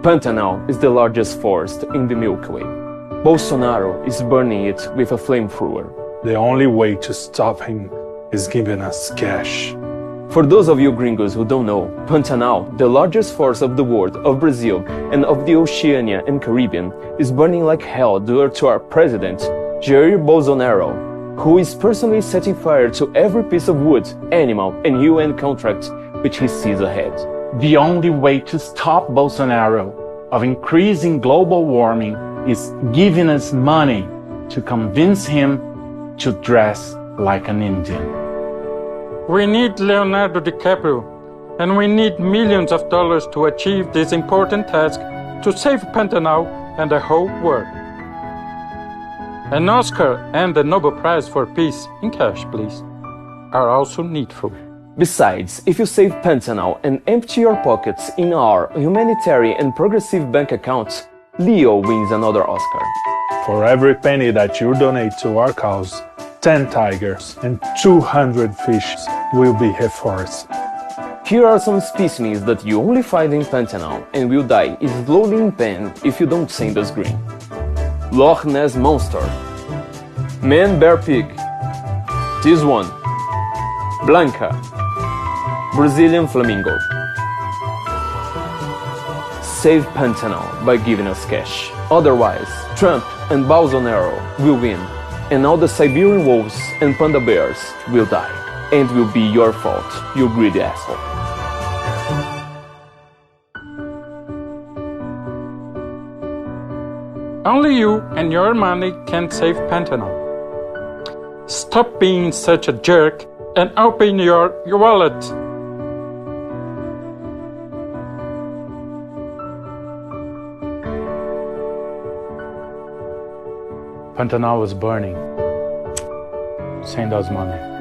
Pantanal is the largest forest in the Milky Way. Bolsonaro is burning it with a flamethrower. The only way to stop him is giving us cash. For those of you gringos who don't know, Pantanal, the largest forest of the world, of Brazil, and of the Oceania and Caribbean, is burning like hell due to our president, Jair Bolsonaro, who is personally setting fire to every piece of wood, animal, and UN contract which he sees ahead. The only way to stop Bolsonaro of increasing global warming is giving us money to convince him to dress like an Indian. We need Leonardo DiCaprio, and we need millions of dollars to achieve this important task to save Pantanal and the whole world. An Oscar and the Nobel Prize for Peace, in cash please, are also needful. Besides, if you save Pantanal and empty your pockets in our humanitarian and progressive bank accounts, Leo wins another Oscar. For every penny that you donate to our cause, 10 tigers and 200 fishes will be reforested. Here are some specimens that you only find in Pantanal and will die slowly in pain if you don't send us green. Loch Ness Monster, Man-Bear Pig, this one, Blanca, Brazilian Flamingo. Save Pantanal by giving us cash. Otherwise, Trump and Bolsonaro will win, and all the Siberian wolves and panda bears will die. And will be your fault, you greedy asshole. Only you and your money can save Pantanal. Stop being such a jerk and open your wallet. Pantanal is burning. Send us money.